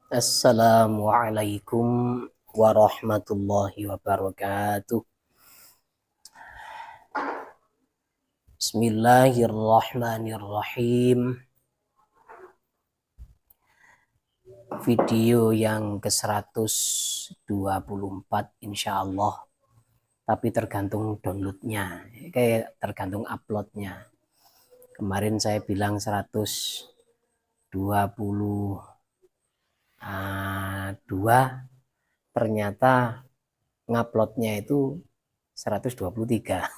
Assalamualaikum warahmatullahi wabarakatuh. Bismillahirrahmanirrahim. Video yang ke-124 insya Allah. Tapi tergantung downloadnya, kayak tergantung uploadnya. Kemarin saya bilang 122, ternyata nguploadnya itu 123.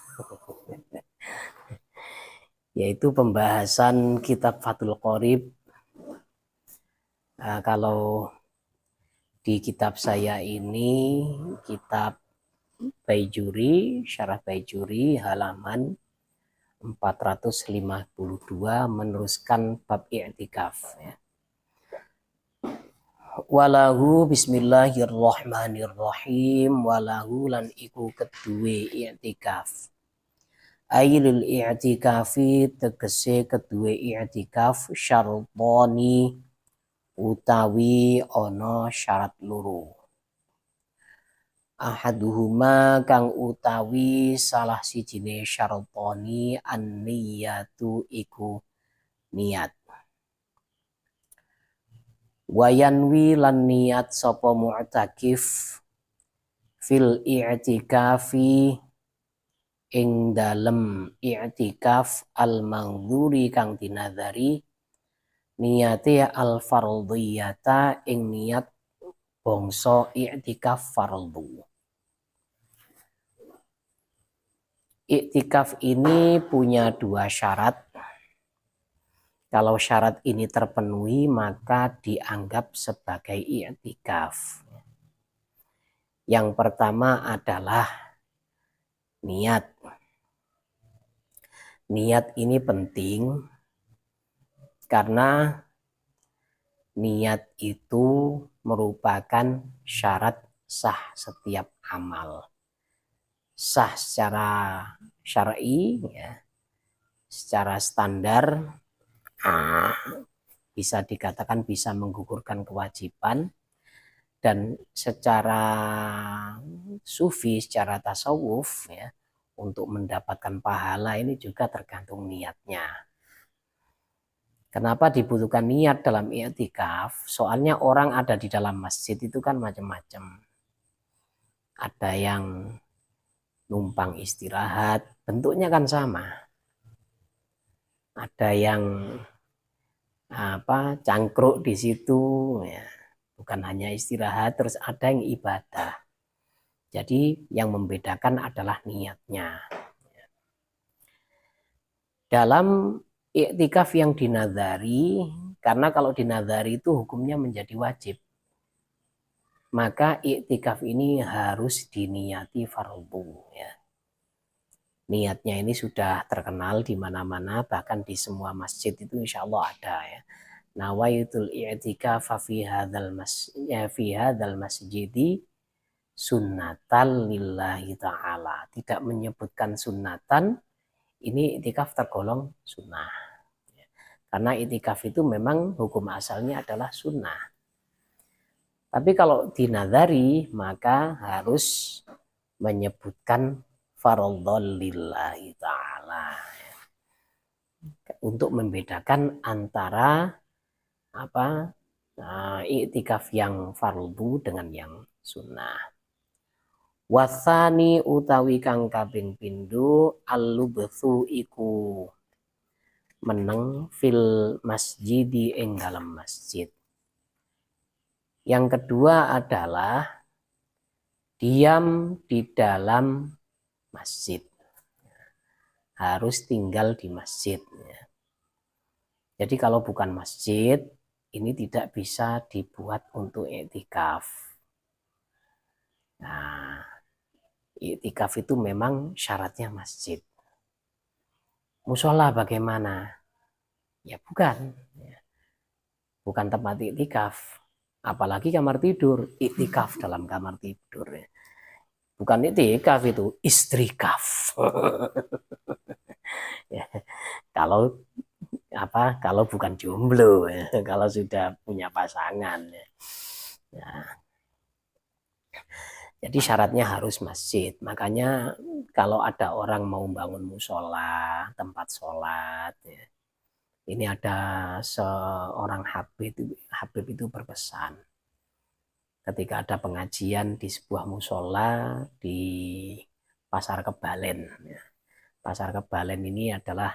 Yaitu pembahasan kitab Fathul Qorib. Kalau di kitab saya ini, kitab Baijuri, Syarah Baijuri, halaman 452, meneruskan bab i'tikaf. Walahu bismillahirrahmanirrahim, walahu lan iku kedue i'tikaf. Ailil i'tikafi tegese kedue i'tikaf syartani utawi ono syarat loro. Ahaduhuma kang utawi salah sijine syartani an-niyatu iku niat. Wayanwi lan niat sapa mu'takif fil i'tikafi ing dalem i'tikaf al-mangduri kang dinadari niyate al-fardhiyata ing niat bangsa i'tikaf fardhu. I'tikaf ini punya dua syarat. Kalau syarat ini terpenuhi maka dianggap sebagai i'tikaf. Yang pertama adalah niat. Niat ini penting karena niat itu merupakan syarat sah setiap amal. Sah secara syar'i, ya, secara standar, bisa dikatakan bisa menggugurkan kewajiban, dan secara sufi, secara tasawuf, ya, untuk mendapatkan pahala ini juga tergantung niatnya. Kenapa dibutuhkan niat dalam i'tikaf? Soalnya orang ada di dalam masjid itu kan macam-macam. Ada yang numpang istirahat, bentuknya kan sama. Ada yang cangkruk di situ, ya. Bukan hanya istirahat, terus ada yang ibadah. Jadi yang membedakan adalah niatnya. Dalam i'tikaf yang dinadari, karena kalau dinadari itu hukumnya menjadi wajib, maka i'tikaf ini harus diniati fardhu, ya. Niatnya ini sudah terkenal di mana-mana, bahkan di semua masjid itu insya Allah ada, ya. Nawaitul i'tikaf fi hadzal masjidi sunnatan lillahi ta'ala. Tidak menyebutkan sunnatan, ini i'tikaf tergolong sunnah. Karena i'tikaf itu memang hukum asalnya adalah sunnah. Tapi kalau dinadari maka harus menyebutkan fardhon lillahi ta'ala. Untuk membedakan antara i'tikaf yang fardhu dengan yang sunnah. Wasani utawi kang kaping pindho al-lubthu iku meneng fil masjidi ing dalam masjid. Yang kedua adalah diam di dalam masjid. Harus tinggal di masjid. Jadi kalau bukan masjid, ini tidak bisa dibuat untuk i'tikaf. Nah, i'tikaf itu memang syaratnya masjid. Musola bagaimana? Ya bukan. Bukan tempat i'tikaf. Apalagi kamar tidur, i'tikaf dalam kamar tidur. Bukan i'tikaf, itu istrikaf. Ya, kalau kalau bukan jomblo ya. Kalau sudah punya pasangan ya. Nah, jadi syaratnya harus masjid. Makanya kalau ada orang mau bangun musola, tempat sholat, ya, ini ada seorang Habib itu berpesan ketika ada pengajian di sebuah musola di Pasar Kebalen. Ya. Pasar Kebalen ini adalah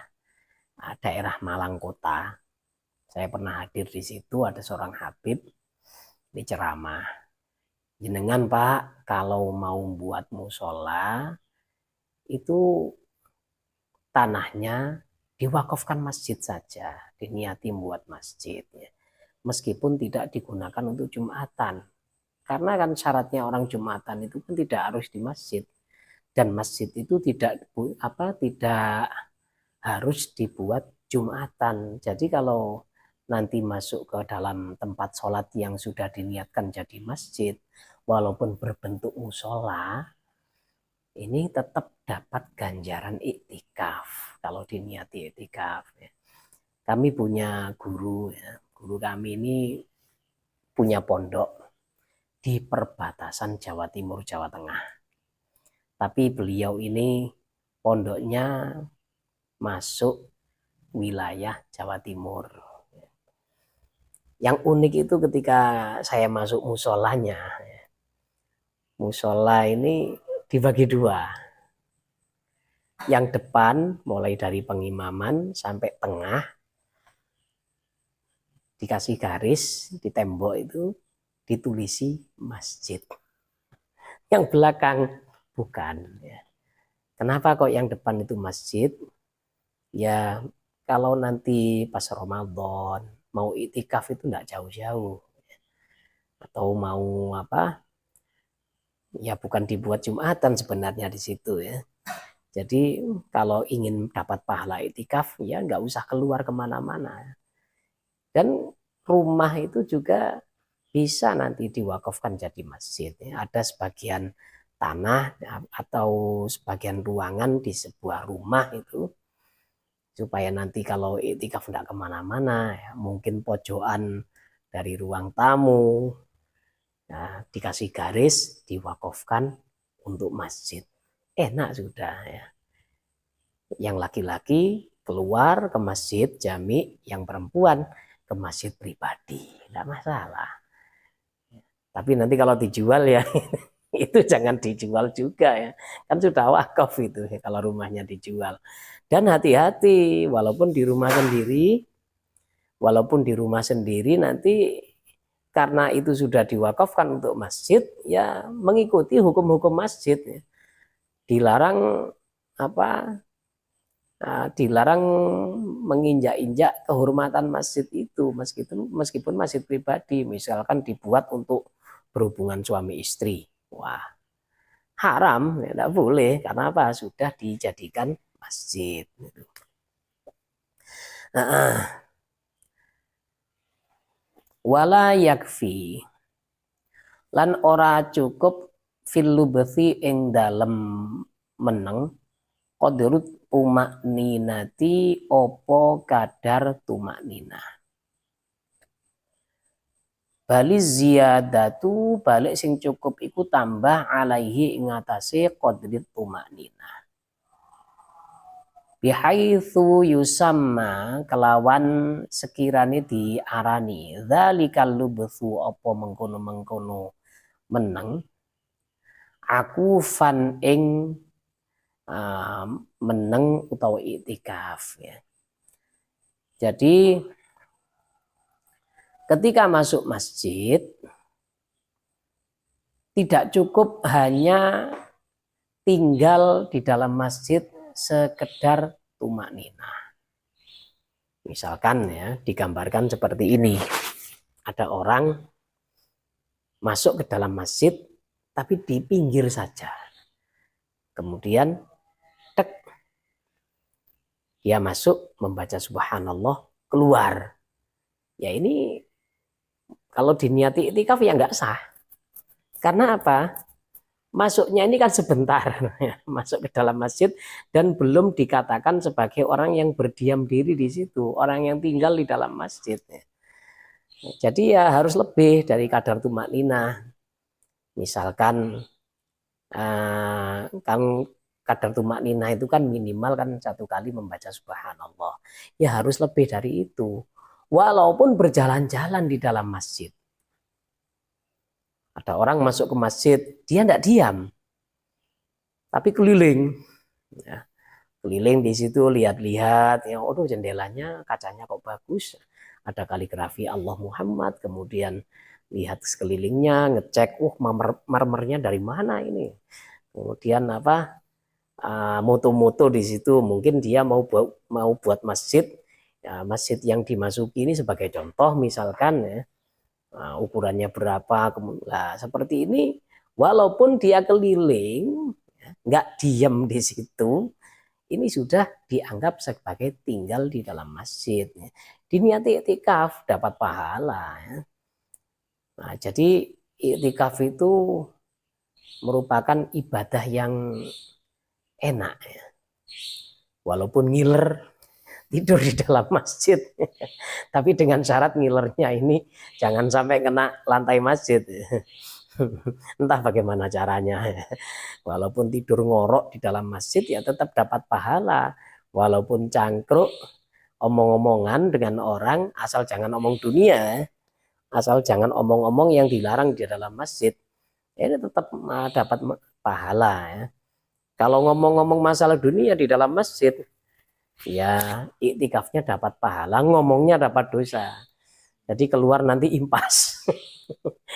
daerah Malang Kota. Saya pernah hadir di situ, ada seorang Habib di ceramah. Jenengan Pak, kalau mau buat musola itu tanahnya diwakafkan masjid saja, diniati buat masjid. Ya. Meskipun tidak digunakan untuk Jumatan. Karena kan syaratnya orang Jumatan itu kan tidak harus di masjid. Dan masjid itu tidak harus dibuat Jumatan. Jadi kalau nanti masuk ke dalam tempat sholat yang sudah diniatkan jadi masjid, walaupun berbentuk musola, ini tetap dapat ganjaran iktikaf kalau diniati iktikaf. Ya. Kami punya guru, ya. Guru kami ini punya pondok di perbatasan Jawa Timur, Jawa Tengah. Tapi beliau ini pondoknya masuk wilayah Jawa Timur. Yang unik itu ketika saya masuk musolanya, musola ini dibagi dua. Yang depan mulai dari pengimaman sampai tengah dikasih garis di tembok itu ditulisi masjid. Yang belakang bukan. Kenapa kok yang depan itu masjid? Ya kalau nanti pas Ramadan mau iktikaf itu enggak jauh-jauh. Atau mau ya bukan dibuat Jumatan sebenarnya di situ ya. Jadi kalau ingin dapat pahala iktikaf ya nggak usah keluar kemana-mana. Dan rumah itu juga bisa nanti diwakafkan jadi masjid. Ya. Ada sebagian tanah atau sebagian ruangan di sebuah rumah itu supaya nanti kalau iktikaf nggak kemana-mana, ya, mungkin pojokan dari ruang tamu, nah, dikasih garis, diwakafkan untuk masjid. Enak sudah ya. Yang laki-laki keluar ke masjid jami, yang perempuan ke masjid pribadi, nggak masalah. Tapi nanti kalau dijual ya itu jangan dijual juga ya. Kan sudah wakaf itu ya, kalau rumahnya dijual. Dan hati-hati, walaupun di rumah sendiri nanti karena itu sudah diwakafkan untuk masjid, ya mengikuti hukum-hukum masjid. Ya. Dilarang dilarang menginjak-injak kehormatan masjid itu meskipun masjid pribadi, misalkan dibuat untuk berhubungan suami istri. Wah, haram, ya, tidak boleh karena apa? Sudah dijadikan masjid. Wala yakfi lan ora cukup fil lubthi ing dalem meneng qadrut tumakninati opo kadar tumakninah. Bali ziyadatu balik sing cukup iku tambah alaihi ing atase qadrit tumakninah. Bihaitsu yusamma kelawan sekirane diarani dzalikal lubthu apa mengkono-mengkono meneng aku fan ing meneng utawa iktikaf ya. Jadi ketika masuk masjid tidak cukup hanya tinggal di dalam masjid sekedar tumakninah. Misalkan ya digambarkan seperti ini. Ada orang masuk ke dalam masjid tapi di pinggir saja. Kemudian dia masuk membaca subhanallah keluar. Ya ini kalau diniati iktikaf ya nggak sah. Karena apa? masuknya ini kan sebentar, masuk ke dalam masjid dan belum dikatakan sebagai orang yang berdiam diri di situ, orang yang tinggal di dalam masjid. Jadi ya harus lebih dari kadar tumak ninah. Misalkan kan kadar tumak ninah itu kan minimal kan 1 kali membaca subhanallah. Ya harus lebih dari itu. Walaupun berjalan-jalan di dalam masjid. Ada orang masuk ke masjid, dia tidak diam, tapi keliling. Ya, keliling di situ lihat-lihat, ya, oh jendelanya kacanya kok bagus, ada kaligrafi Allah Muhammad, kemudian lihat sekelilingnya, ngecek, marmernya dari mana ini, kemudian apa, moto-moto di situ, mungkin dia mau buat masjid, ya, masjid yang dimasuki ini sebagai contoh misalkan ya. Ukurannya berapa, nah, seperti ini, walaupun dia keliling, nggak diam di situ, ini sudah dianggap sebagai tinggal di dalam masjid. Diniati iktikaf dapat pahala. Nah, jadi iktikaf itu merupakan ibadah yang enak, walaupun ngiler tidur di dalam masjid. Tapi dengan syarat ngilernya ini jangan sampai kena lantai masjid. Entah bagaimana caranya. Walaupun tidur ngorok di dalam masjid ya tetap dapat pahala. Walaupun cangkruk, omong-omongan dengan orang, asal jangan omong dunia, asal jangan omong-omong yang dilarang di dalam masjid, ini tetap dapat pahala. Ya. Kalau ngomong-ngomong masalah dunia di dalam masjid, ya iktikafnya dapat pahala, ngomongnya dapat dosa. Jadi keluar nanti impas.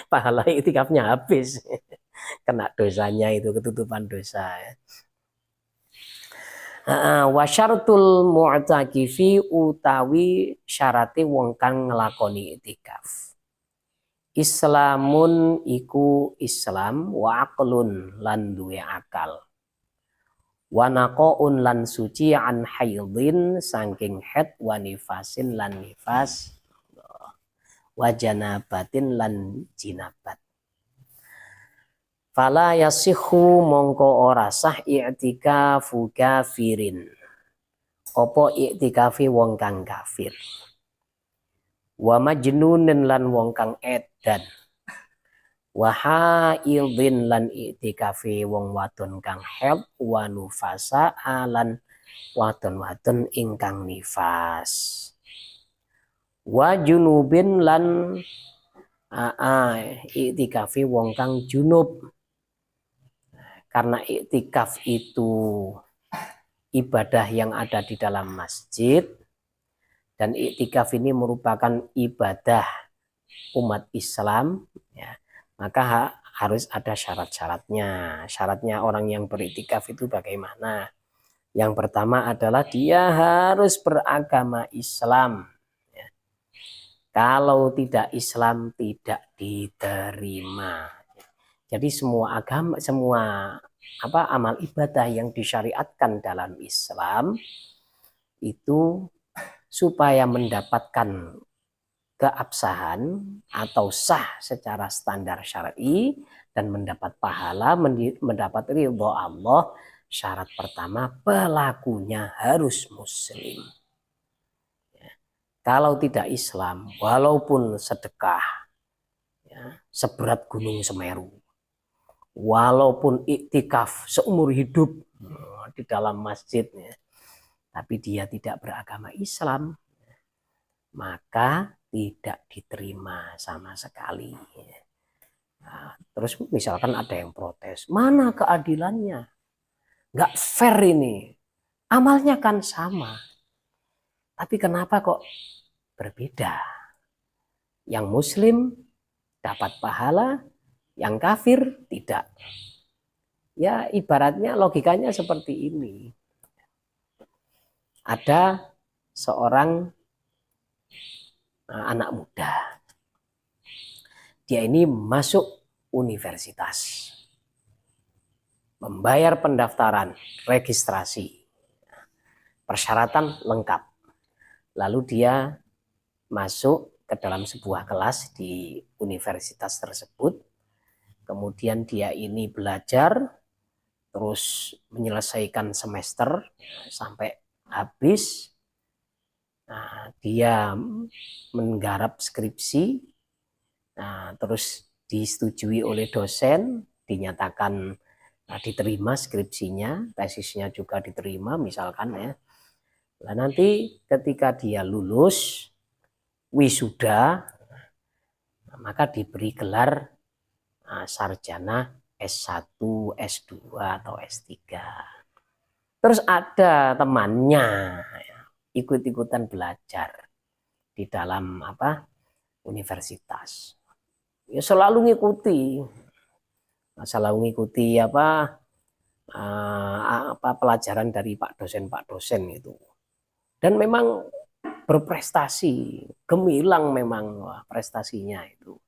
Pahala iktikafnya habis. Kena dosanya itu, ketutupan dosa. Wa syaratul mu'takifi utawi syarate wong kang nglakoni iktikaf. Islamun iku Islam wa aqlun lan duwe akal. Wanaqoun lan suci an haidin saking haid wa nifasin lan nifas wa janabatin lan jinabat. Fala yasihu mongko ora sah i'tikafu kafirin. Apa i'tikafi wong kang kafir. Wa majnunin lan wong kang edan. Wa haidin lan i'tikafi wong wadon kang haid wa nufasa lan wadon-wadon ingkang nifas. Wa junubin lan i'tikafi wong kang junub. Karena i'tikaf itu ibadah yang ada di dalam masjid dan i'tikaf ini merupakan ibadah umat Islam, ya, maka harus ada syarat-syaratnya. Syaratnya orang yang beriktikaf itu bagaimana? Yang pertama adalah dia harus beragama Islam. Ya. Kalau tidak Islam tidak diterima. Jadi semua agama, semua amal ibadah yang disyariatkan dalam Islam itu supaya mendapatkan keabsahan atau sah secara standar syar'i dan mendapat pahala, mendapat ridho Allah, syarat pertama pelakunya harus muslim. Ya. Kalau tidak Islam, walaupun sedekah ya, seberat gunung Semeru, walaupun iktikaf seumur hidup di dalam masjidnya, tapi dia tidak beragama Islam, maka tidak diterima sama sekali. Nah, terus misalkan ada yang protes, mana keadilannya? Nggak fair ini. Amalnya kan sama. Tapi kenapa kok berbeda? Yang muslim dapat pahala, yang kafir tidak. Ya ibaratnya logikanya seperti ini. Ada seorang anak muda. Dia ini masuk universitas. Membayar pendaftaran, registrasi. Persyaratan lengkap. Lalu dia masuk ke dalam sebuah kelas di universitas tersebut. kemudian dia ini belajar, terus menyelesaikan semester sampai habis. Nah, dia menggarap skripsi, nah, terus disetujui oleh dosen, dinyatakan diterima skripsinya, tesisnya juga diterima misalkan ya. Nah, nanti ketika dia lulus wisuda, maka diberi gelar sarjana S1, S2 atau S3. Terus ada temannya ikut-ikutan belajar di dalam universitas. Ya selalu ngikuti pelajaran dari Pak dosen itu. Dan memang berprestasi, gemilang memang prestasinya itu.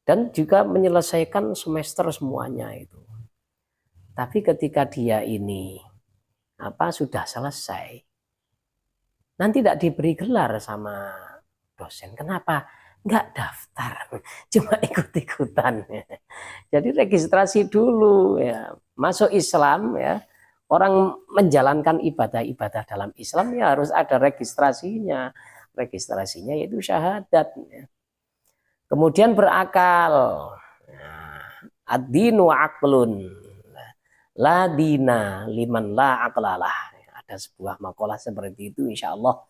Dan juga menyelesaikan semester semuanya itu. Tapi ketika dia ini sudah selesai, nanti tidak diberi gelar sama dosen. Kenapa? Nggak daftar, cuma ikut-ikutan. Jadi registrasi dulu ya, masuk Islam ya. Orang menjalankan ibadah-ibadah dalam Islam ya harus ada registrasinya. Registrasinya yaitu syahadat. Kemudian berakal. Ad-dinu aqlun. La dina liman la aqlalah. Ada sebuah makalah seperti itu, insya Allah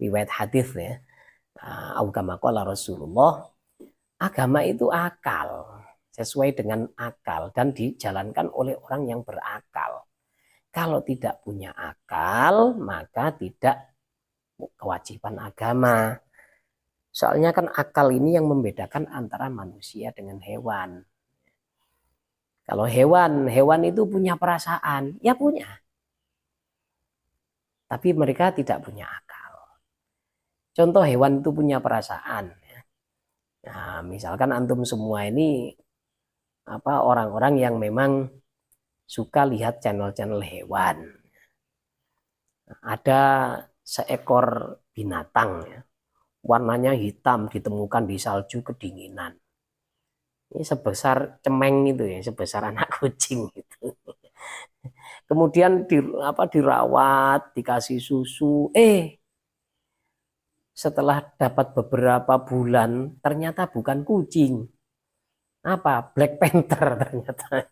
riwayat hadis ya. Kama qala Rasulullah, agama itu akal, sesuai dengan akal dan dijalankan oleh orang yang berakal. Kalau tidak punya akal, maka tidak kewajiban agama. Soalnya kan akal ini yang membedakan antara manusia dengan hewan. Kalau hewan itu punya perasaan, ya punya. Tapi mereka tidak punya akal. Contoh hewan itu punya perasaan. Nah, misalkan antum semua ini orang-orang yang memang suka lihat channel-channel hewan. Ada seekor binatang ya, warnanya hitam, ditemukan di salju kedinginan. Ini sebesar cemeng itu ya, sebesar anak kucing itu. Kemudian dirawat, dikasih susu. Setelah dapat beberapa bulan, ternyata bukan kucing. Black Panther ternyata.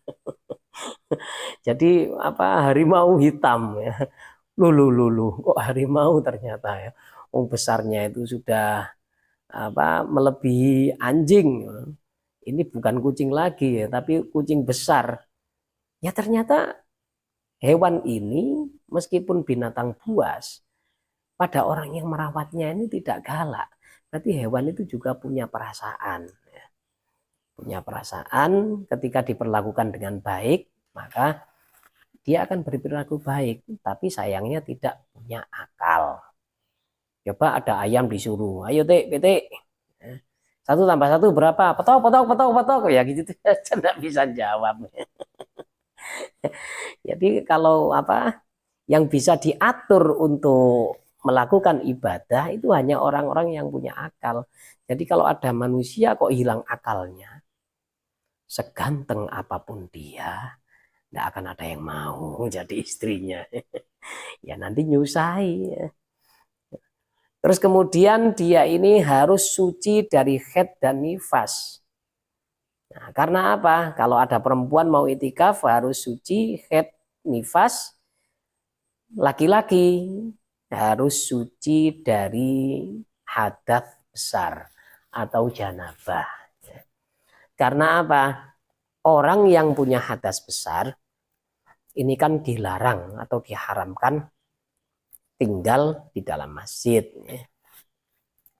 Jadi harimau hitam ya. Lulu, kok harimau ternyata ya. Besarnya itu sudah melebihi anjing. Ini bukan kucing lagi ya, tapi kucing besar. Ya ternyata hewan ini meskipun binatang buas, pada orang yang merawatnya ini tidak galak. Berarti hewan itu juga punya perasaan. Punya perasaan, ketika diperlakukan dengan baik, maka dia akan berperilaku baik. Tapi sayangnya tidak punya akal. Coba ada ayam disuruh, ayo Tik. 1 tambah 1 berapa? Petok. Ya gitu, tidak bisa jawab. Jadi kalau yang bisa diatur untuk melakukan ibadah itu hanya orang-orang yang punya akal. Jadi kalau ada manusia kok hilang akalnya, seganteng apapun dia, tidak akan ada yang mau jadi istrinya. Ya nanti nyusahi. Terus kemudian dia ini harus suci dari haid dan nifas. Nah, karena apa? Kalau ada perempuan mau itikaf harus suci haid nifas. Laki-laki harus suci dari hadas besar atau janabah. Karena apa? Orang yang punya hadas besar ini kan dilarang atau diharamkan tinggal di dalam masjid.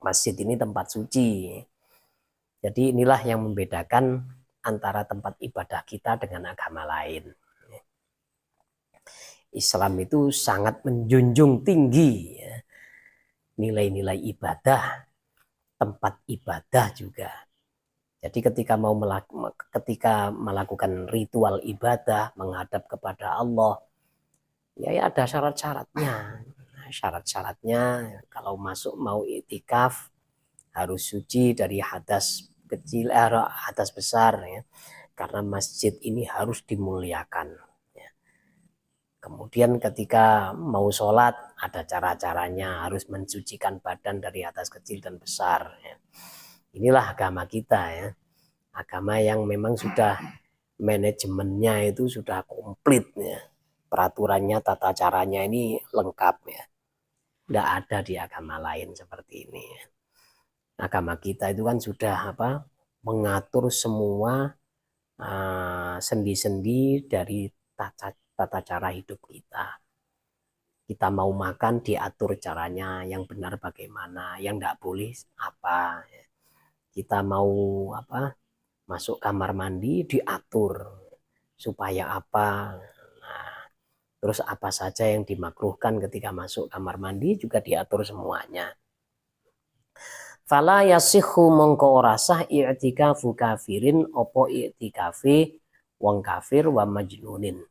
Masjid ini tempat suci. Jadi inilah yang membedakan antara tempat ibadah kita dengan agama lain. Islam itu sangat menjunjung tinggi nilai-nilai ibadah, tempat ibadah juga. Jadi ketika melakukan ritual ibadah menghadap kepada Allah, ya ada syarat-syaratnya. Syarat-syaratnya kalau mau iktikaf harus suci dari hadas kecil, atas besar ya. Karena masjid ini harus dimuliakan. Ya. Kemudian ketika mau sholat ada cara-caranya, harus mensucikan badan dari atas kecil dan besar. Ya. Inilah agama kita ya, agama yang memang sudah manajemennya itu sudah komplit ya. Peraturannya, tata caranya ini lengkap ya. Tidak ada di agama lain seperti ini. Ya. Agama kita itu kan sudah mengatur semua sendi-sendi dari tata cara hidup kita. Kita mau makan diatur caranya, yang benar bagaimana, yang tidak boleh apa. Kita mau masuk kamar mandi diatur supaya apa. Nah, terus apa saja yang dimakruhkan ketika masuk kamar mandi juga diatur semuanya. Fala yasihu mongko ora sah i'tikafu kafirin opo i'tikafi wong kafir wa majnunin.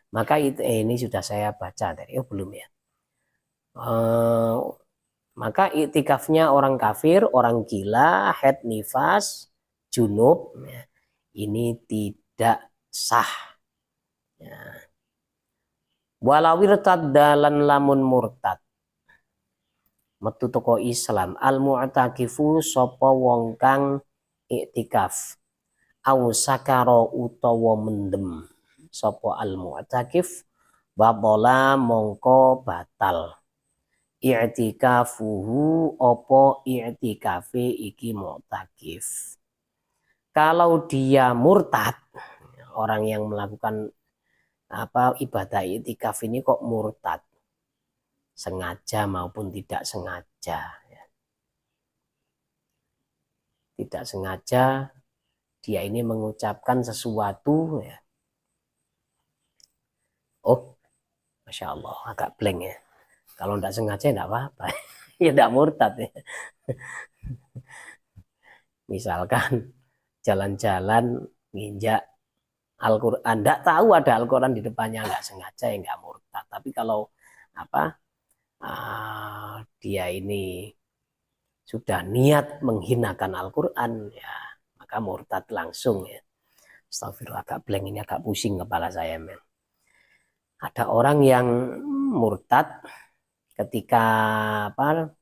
Maka ini sudah saya baca tadi, belum ya. Maka i'tikafnya orang kafir, orang gila, haid nifas, junub, ya, ini tidak sah. Ya. Walawir tadalan lamun murtad. Metu toko Islam al mu'takifu sapa wong kang iktikaf au sakaro utawa mendem sapa al mu'takif babola mongko batal i'tikafuhu apa i'tikafe iki mu'takif. Kalau dia murtad, orang yang melakukan ibadah i'tikaf ini kok murtad, sengaja maupun tidak sengaja. Tidak sengaja dia ini mengucapkan sesuatu ya. Oh, Masya Allah, agak blank ya. Kalau tidak sengaja tidak apa-apa. Ya tidak murtad ya. Misalkan jalan-jalan nginjak Al-Quran, tidak tahu ada Al-Quran di depannya, nggak sengaja ya nggak murtad. Tapi kalau dia ini sudah niat menghinakan Al-Quran, ya maka murtad langsung ya. Astagfirullah, agak blank ini, agak pusing kepala saya. Men. Ada orang yang murtad ketika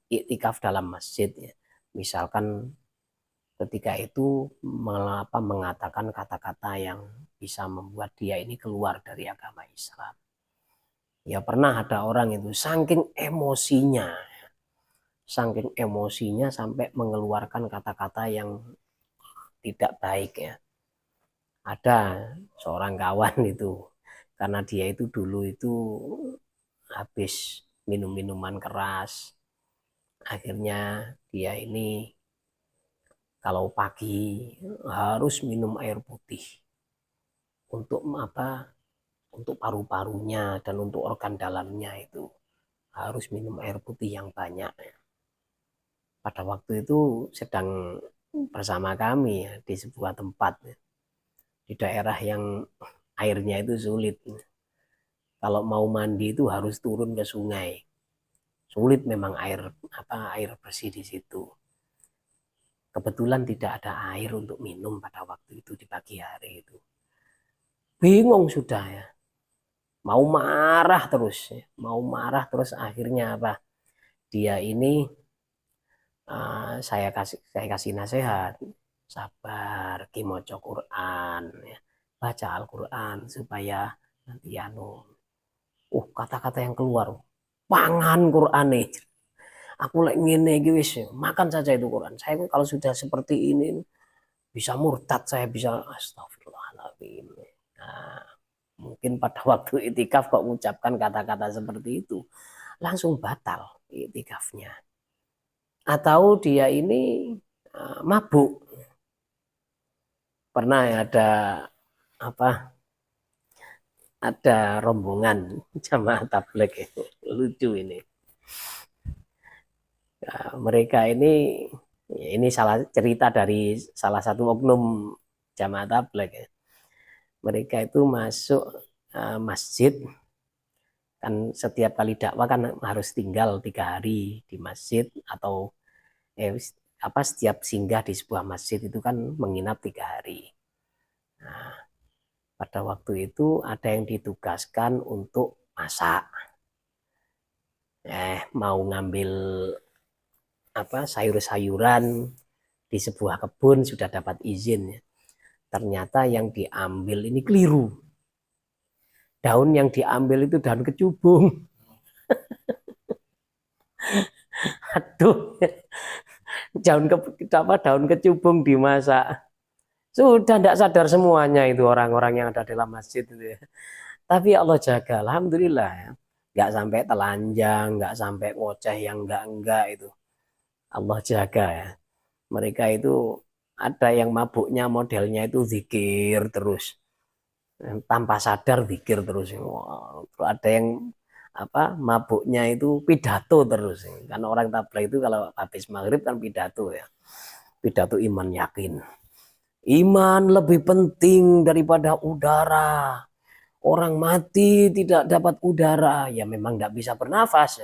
iktikaf dalam masjid ya. Misalkan ketika itu mengatakan kata-kata yang bisa membuat dia ini keluar dari agama Islam. Ya pernah ada orang itu saking emosinya sampai mengeluarkan kata-kata yang tidak baik ya. Ada seorang kawan itu, karena dia itu dulu itu habis minum minuman keras, akhirnya dia ini kalau pagi harus minum air putih untuk untuk paru-parunya dan untuk organ dalamnya itu harus minum air putih yang banyak. Pada waktu itu sedang bersama kami di sebuah tempat di daerah yang airnya itu sulit. Kalau mau mandi itu harus turun ke sungai. Sulit memang air bersih di situ. Kebetulan tidak ada air untuk minum pada waktu itu di pagi hari itu. Bingung sudah ya. Mau marah terus akhirnya dia ini saya kasih nasihat, sabar, maca Quran, ya. Baca Al-Quran supaya nanti kata-kata yang keluar, pangan Quran nih. Aku lagi ngene iki wis, makan saja itu Quran. Saya kalau sudah seperti ini bisa murtad, saya bisa astagfirullahaladzim. Nah, mungkin pada waktu itikaf kok mengucapkan kata-kata seperti itu, langsung batal itikafnya. Atau dia ini mabuk. Pernah ya ada rombongan jamaah tabligh, lucu ini. Nah, mereka ini cerita dari salah satu oknum jamaah tabligh. Mereka itu masuk masjid, kan setiap kali dakwah kan harus tinggal 3 hari di masjid atau setiap singgah di sebuah masjid itu kan menginap 3 hari. Nah, pada waktu itu ada yang ditugaskan untuk masak. Mau ngambil sayur-sayuran di sebuah kebun sudah dapat izin. Ternyata yang diambil ini keliru. Daun yang diambil itu daun kecubung. Aduh, daun kecubung dimasak. Sudah tidak sadar semuanya itu orang-orang yang ada dalam masjid itu ya. Tapi Allah jaga, alhamdulillah ya. Nggak sampai telanjang, nggak sampai ngoceh yang enggak itu. Allah jaga ya. Mereka itu ada yang mabuknya modelnya itu zikir terus. Tanpa sadar zikir terus. Ada yang mabuknya itu pidato terus. Karena orang tabligh itu kalau habis maghrib kan pidato ya. Pidato iman yakin. Iman lebih penting daripada udara. Orang mati tidak dapat udara, ya memang tidak bisa bernafas.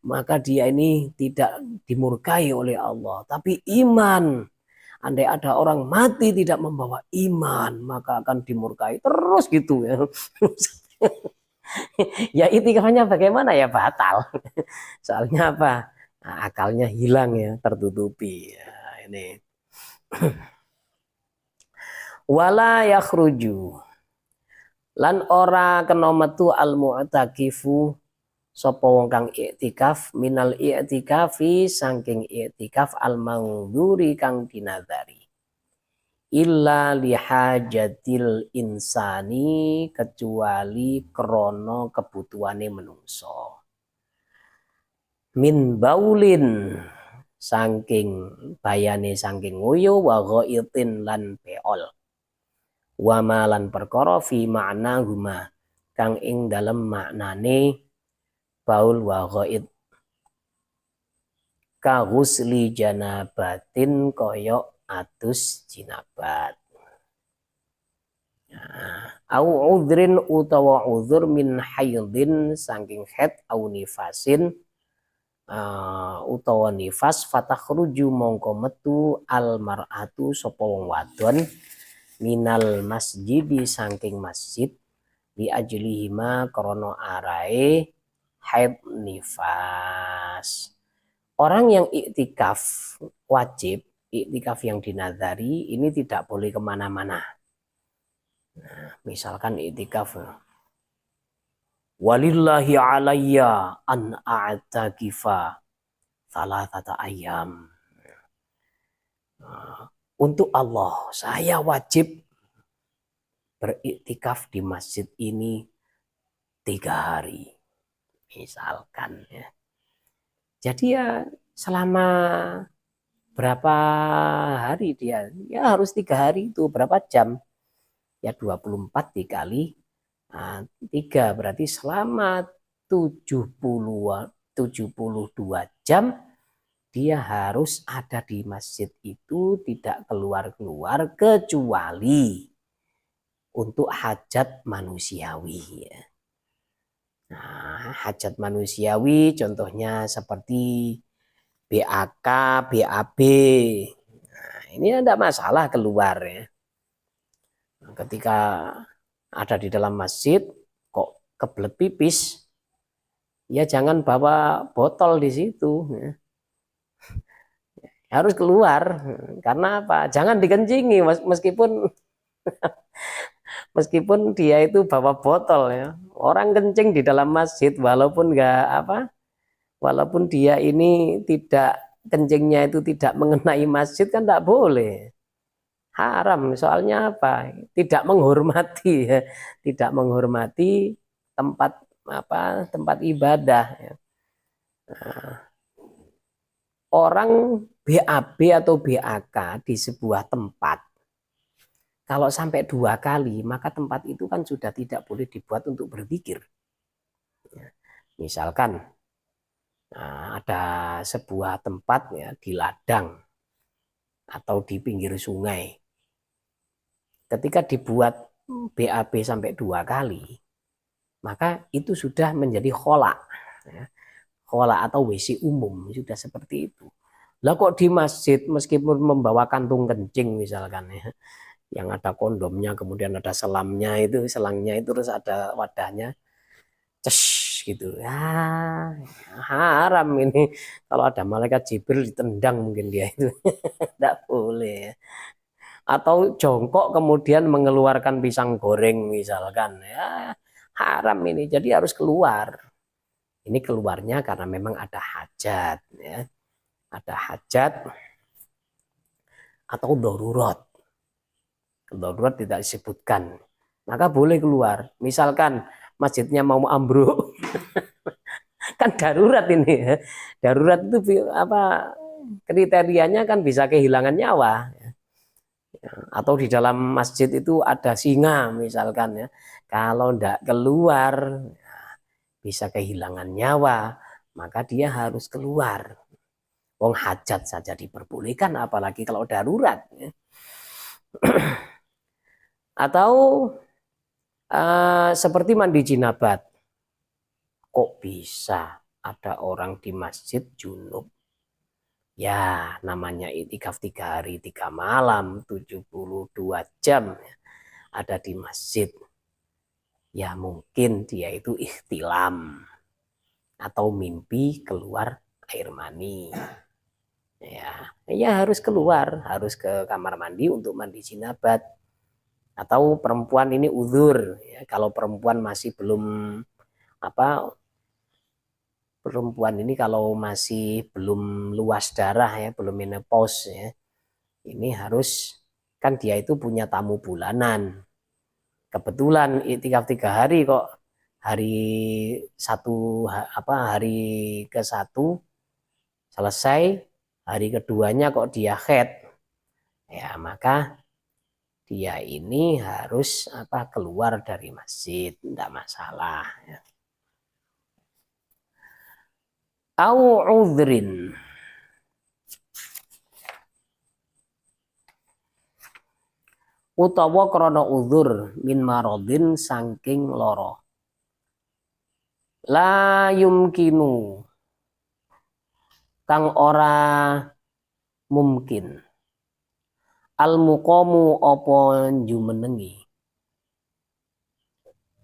Maka dia ini tidak dimurkai oleh Allah. Tapi iman, andai ada orang mati tidak membawa iman, maka akan dimurkai terus gitu ya. Ya itikafnya bagaimana ya batal. Soalnya apa? Nah, akalnya hilang ya, tertutupi. Ya, ini. Wala yakhruju. Lan ora kena metu al mu'takifu sapa wong kang iktikaf minal iktikafi saking iktikaf al mangduri kang dinadari illa lihajatil insani kecuali krono kebutuhane menungso min baulin saking bayane saking nguyu wa ghaitin lan beol wa malan perkara fi makna huma kang ing dalem maknane baul wa ghaid ka ghusli janabatin koyok atus jinabat. Au udrin utawa uzur min haidin saking haid au nifasin utawa nifas fatakhruju mongko metu al mar'atu sapa wong wadon minal masjidi saking masjid di ajlihima krono arae haid nifas. Orang yang iktikaf wajib, iktikaf yang dinadari ini tidak boleh kemana-mana. Nah, misalkan iktikaf walillahi alayya an a'takifa thalathata ayyam. Untuk Allah, saya wajib beriktikaf di masjid ini 3 hari. Misalkan ya. Jadi ya selama berapa hari dia? Ya harus 3 hari itu berapa jam? Ya 24 dikali 3 berarti selama 72 jam dia harus ada di masjid itu tidak keluar-keluar kecuali untuk hajat manusiawi. Nah, hajat manusiawi contohnya seperti BAK, BAB. Nah, ini tidak masalah keluar ya. Ketika ada di dalam masjid kok kebelet pipis, ya jangan bawa botol di situ. Ya. Harus keluar karena apa? Jangan dikencingi meskipun dia itu bawa botol ya. Orang kencing di dalam masjid walaupun walaupun dia ini tidak kencingnya itu tidak mengenai masjid kan tidak boleh. Haram soalnya apa? Tidak menghormati ya. Tidak menghormati tempat tempat ibadah ya. Nah, orang BAB atau BAK di sebuah tempat kalau sampai 2 kali, maka tempat itu kan sudah tidak boleh dibuat untuk berzikir. Misalkan ada sebuah tempat ya di ladang atau di pinggir sungai. Ketika dibuat BAB sampai 2 kali, maka itu sudah menjadi khola. Ya. Khola atau WC umum, sudah seperti itu. Lah kok di masjid meskipun membawa kantung kencing misalkan ya, yang ada kondomnya, kemudian ada selamnya itu, selangnya itu, terus ada wadahnya, ces gitu. Ya, haram ini. Kalau ada malaikat Jibril ditendang mungkin dia itu. Tidak boleh ya. Atau jongkok kemudian mengeluarkan pisang goreng misalkan. Ya, haram ini. Jadi harus keluar. Ini keluarnya karena memang ada hajat ya. Ada hajat atau darurat. Darurat tidak disebutkan. Maka boleh keluar. Misalkan masjidnya mau ambruk, kan darurat ini ya. Darurat itu apa kriterianya kan bisa kehilangan nyawa. Atau di dalam masjid itu ada singa misalkan ya. Kalau tidak keluar bisa kehilangan nyawa, maka dia harus keluar. Wong hajat saja diperbolehkan, apalagi kalau darurat. Atau seperti mandi jinabat. Kok bisa ada orang di masjid junub? Ya, namanya itikaf 3 hari 3 malam, 72 jam ada di masjid. Ya mungkin dia itu ikhtilam atau mimpi keluar air mani. Ya harus keluar, harus ke kamar mandi untuk mandi jinabat. Atau perempuan ini uzur, ya, kalau perempuan masih belum apa, perempuan ini kalau masih belum luas darah ya, belum menopause ya, ini harus, kan dia itu punya tamu bulanan. Kebetulan itikaf 3 hari kok hari satu hari ke-1 selesai, hari keduanya kok dia haid, ya maka dia ini harus keluar dari masjid, tidak masalah. Au udhrin, utawa krana uzur min maradin saking lara. La yumkinu, kang ora mungkin. Al muqamu apa jumenengi.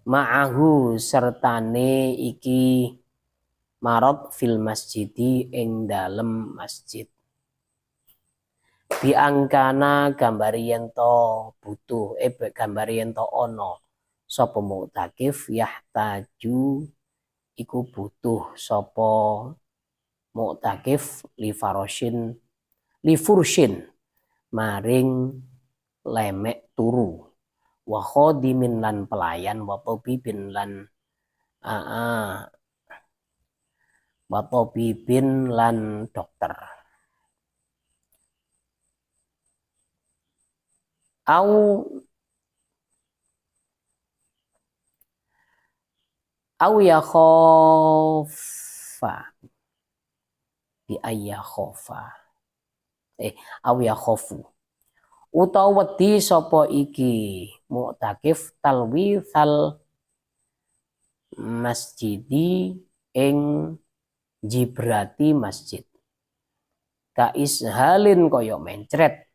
Ma'ahu sertane iki marad fil masjidi ing dalem masjid. Biangkana gambari yen to butuh gambari yen to ana sapa mu'takif yahtaju iku butuh sapa mu'takif li furshin maring lemek turu, wa khadimin lan pelayan, wa tabibin lan wa tabibin lan dokter. Au ya khofa bi ayya khofa au ya khofu, utawa wedi sapa iki mu'takif talwithal masjidi ing jibrati masjid, ka ishalin kaya mencret,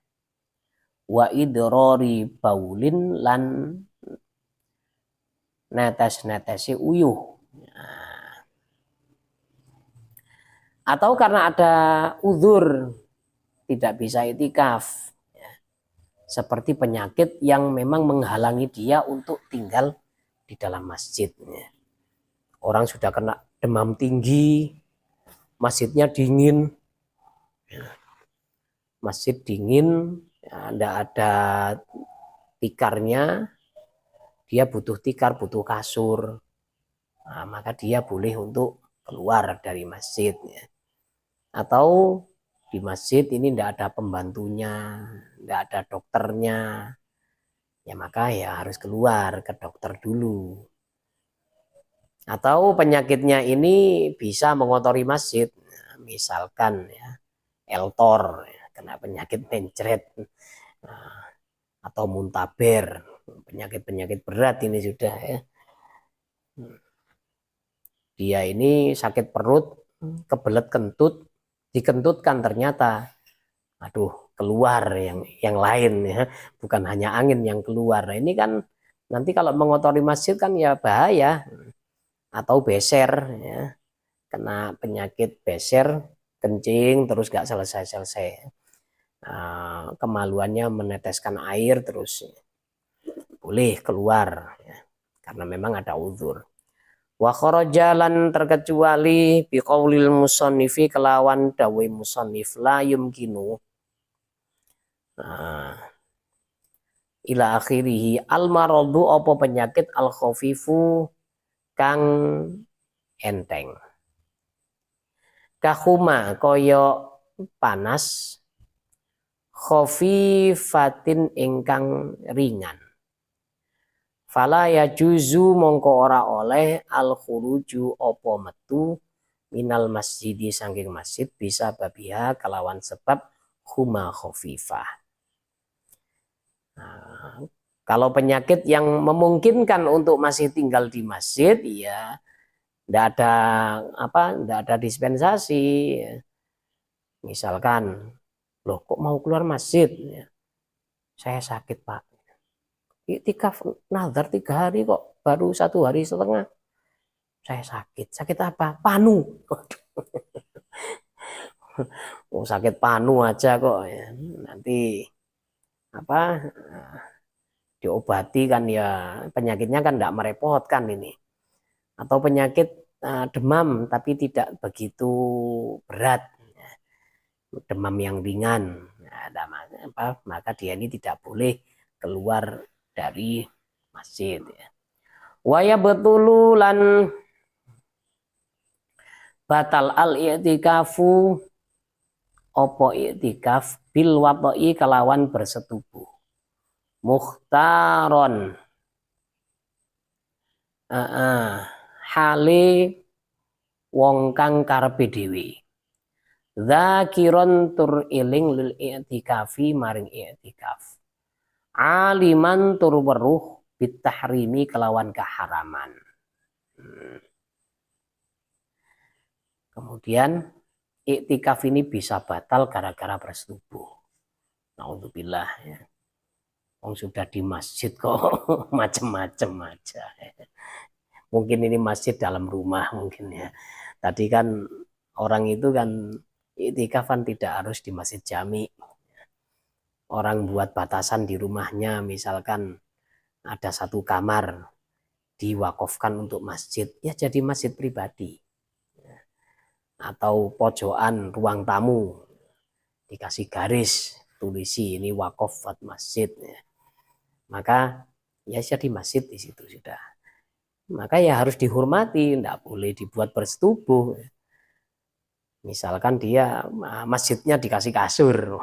wa idrari baulin lan netes-netesi uyuh. Atau karena ada uzur tidak bisa itikaf, seperti penyakit yang memang menghalangi dia untuk tinggal di dalam masjid. Orang sudah kena demam tinggi, masjidnya dingin, masjid dingin, tidak ada tikarnya, dia butuh tikar, butuh kasur, maka dia boleh untuk keluar dari masjid. Atau di masjid ini tidak ada pembantunya, tidak ada dokternya, ya maka ya harus keluar ke dokter dulu. Atau penyakitnya ini bisa mengotori masjid, misalkan ya eltor, kena penyakit mencret, atau muntaber, penyakit-penyakit berat ini sudah ya. Dia ini sakit perut, kebelet kentut, dikentutkan ternyata aduh keluar yang lain ya, bukan hanya angin yang keluar. Nah, ini kan nanti kalau mengotori masjid kan ya bahaya, atau beser ya, kena penyakit beser, kencing terus gak selesai-selesai. Kemaluannya meneteskan air terus boleh keluar ya, karena memang ada uzur. Wa kharajalan terkecuali biqaulil musannifi kelawan dawe musannif la yumkinu ila akhirih al maradu apa penyakit al khafifu kang enteng. Kahuma koyo panas, khafifatin ingkang ringan. Fala ya juzu mongko ora oleh al khuruju opo metu minal masjidi sangking masjid bisa babia kelawan sebab huma khafifah. Nah, kalau penyakit yang memungkinkan untuk masih tinggal di masjid, ya ndak ada dispensasi. Misalkan, loh kok mau keluar masjid? Saya sakit Pak. Iktikaf nazar 3 hari kok, baru 1 hari setengah. Saya sakit. Sakit apa? Panu. Oh, sakit panu aja kok ya. Nanti diobati kan ya, penyakitnya kan tidak merepotkan ini. Atau penyakit demam tapi tidak begitu berat, demam yang ringan, maka dia ini tidak boleh keluar dari masjid. Waya betululan batal al i'tikafu opo i'tikaf bil watoi kelawan bersetubuh mukhtaron hale wong kang karepe dhewe zakiron tur iling lil i'tikafi maring i'tikaf aliman tur weruh bitahrimi kelawan keharaman. Kemudian i'tikaf ini bisa batal gara-gara bersetubuh. Naudzubillah ya. Wong sudah di masjid kok macam-macam aja. Mungkin ini masjid dalam rumah mungkin ya. Tadi kan orang itu kan i'tikaf kan tidak harus di masjid jami. Orang buat batasan di rumahnya, misalkan ada 1 kamar diwakafkan untuk masjid, ya jadi masjid pribadi. Atau pojokan ruang tamu dikasih garis tulisi ini wakaf buat masjid, maka ya jadi masjid di situ sudah. Maka ya harus dihormati, tidak boleh dibuat bersetubuh. Misalkan dia masjidnya dikasih kasur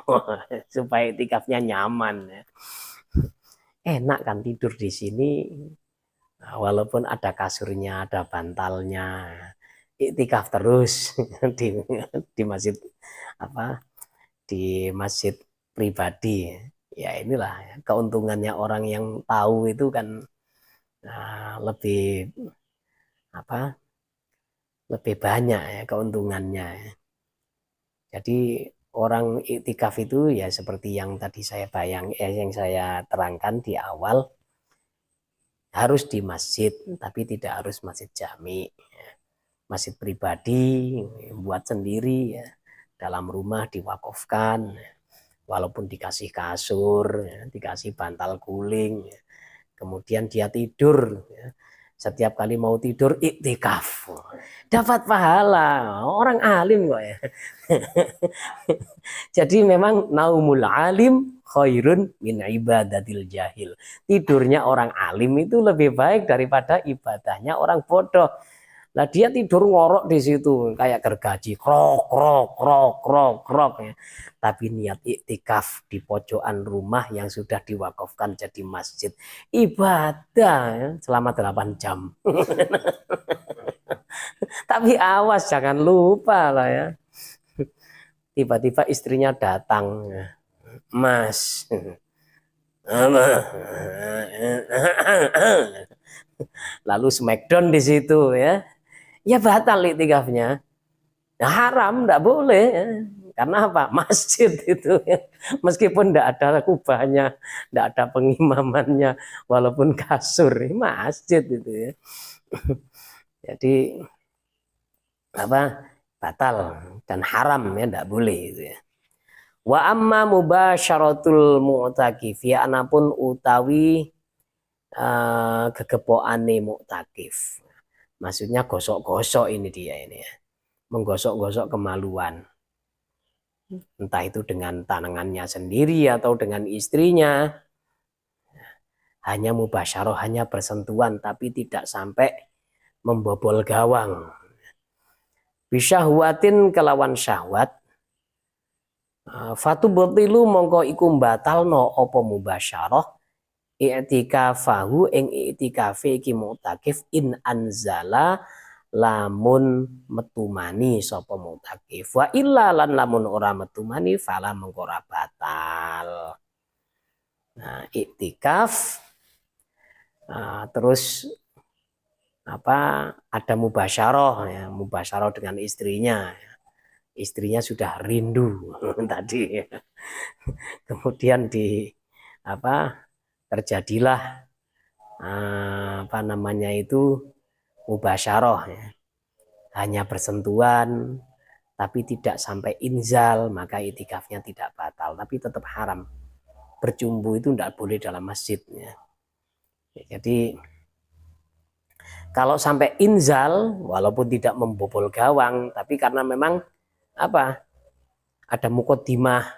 supaya i'tikafnya nyaman. Enak kan tidur di sini, walaupun ada kasurnya, ada bantalnya. I'tikaf terus di masjid di masjid pribadi. Ya inilah keuntungannya orang yang tahu itu kan lebih lebih banyak ya keuntungannya. Jadi orang i'tikaf itu ya seperti yang tadi saya yang saya terangkan di awal, harus di masjid tapi tidak harus masjid jami. Masjid pribadi buat sendiri ya, dalam rumah diwakafkan, walaupun dikasih kasur, dikasih bantal guling, kemudian dia tidur, setiap kali mau tidur i'tikaf, dapat pahala, orang alim kok ya. Jadi memang naumul alim khairun min ibadatil jahil. Tidurnya orang alim itu lebih baik daripada ibadahnya orang bodoh. Lah dia tidur ngorok di situ kayak gergaji, krok krok krok krok krok ya. Tapi niat iktikaf di pojokan rumah yang sudah diwakafkan jadi masjid, ibadah ya, selama 8 jam. Tapi awas jangan lupa lah ya. Tiba-tiba istrinya datang, Mas, lalu smackdown di situ ya. Ya batal iktikafnya. Nah, haram, tidak boleh. Karena apa? Masjid itu. Meskipun tidak ada kubahnya, tidak ada pengimamannya, walaupun kasur, masjid itu ya. Jadi apa? Batal dan haram ya, tidak boleh itu ya. Wa amma mubasyaratul mu'takifi, anapun utawi gegepokane mu'takif. Maksudnya gosok-gosok ini dia ini ya. Menggosok-gosok kemaluan. Entah itu dengan tangannya sendiri atau dengan istrinya. Hanya mubasyarah, hanya bersentuhan, tapi tidak sampai membobol gawang. Bisyahwatin kelawan syahwat. Fatu botilu mongko iku batalno opo mubasyarah i'tikafahu ing i'tikafe iki mu'takif in anzala lamun metumani sapa mu'takif wa illa lan lamun ora metumani fala mengko ora batal. Nah, i'tikaf terus apa ada mubasyarah ya, mubasyarah dengan istrinya. Istrinya sudah rindu tadi. Kemudian terjadilah apa namanya itu mubasyarah ya. Hanya bersentuhan tapi tidak sampai inzal, maka itikafnya tidak batal, tapi tetap haram. Bercumbu itu tidak boleh dalam masjid ya. Jadi kalau sampai inzal, walaupun tidak membobol gawang, tapi karena memang apa? Ada mukodimah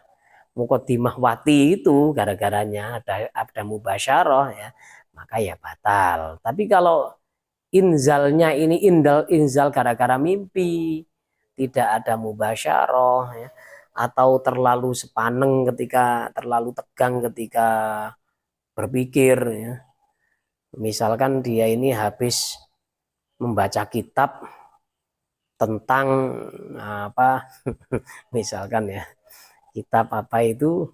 wati itu gara-garanya ada mubasyarah ya, maka ya batal. Tapi kalau inzalnya ini inzal gara-gara mimpi, tidak ada mubasyarah ya, atau terlalu sepaneng terlalu tegang ketika berpikir ya. Misalkan dia ini habis membaca kitab tentang apa misalkan ya kitab apa itu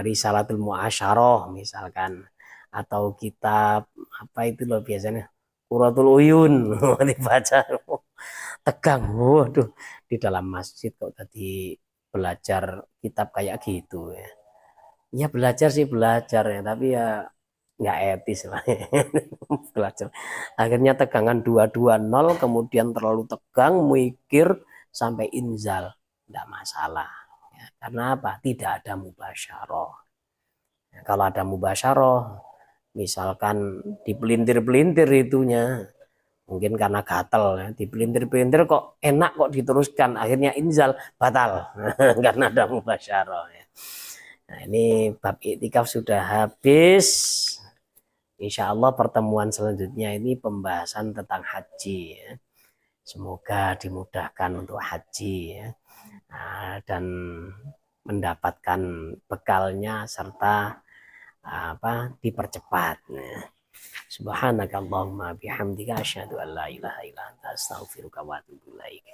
Risalatul Mu'asyarah misalkan, atau kitab apa itu loh biasanya Qurratul Uyun dibaca tegang, waduh di dalam masjid kok tadi belajar kitab kayak gitu ya. Ya belajar sih belajar ya, tapi ya nggak etis lah. Belajar akhirnya tegangan 220, kemudian terlalu tegang mikir sampai inzal, tidak masalah ya, karena apa, tidak ada mubasyarah ya. Kalau ada mubasyarah misalkan dipelintir-pelintir itunya, mungkin karena gatel ya, dipelintir-pelintir kok enak kok diteruskan, akhirnya inzal, batal karena ada mubasyarah ya. Nah, ini bab iktikaf sudah habis. Insya Allah pertemuan selanjutnya ini pembahasan tentang haji ya. Semoga dimudahkan untuk haji ya. Dan mendapatkan bekalnya serta dipercepat ya. Subhanakallahumma bihamdika asyhadu an la ilaha illa anta astaghfiruka wa atubu ilaik.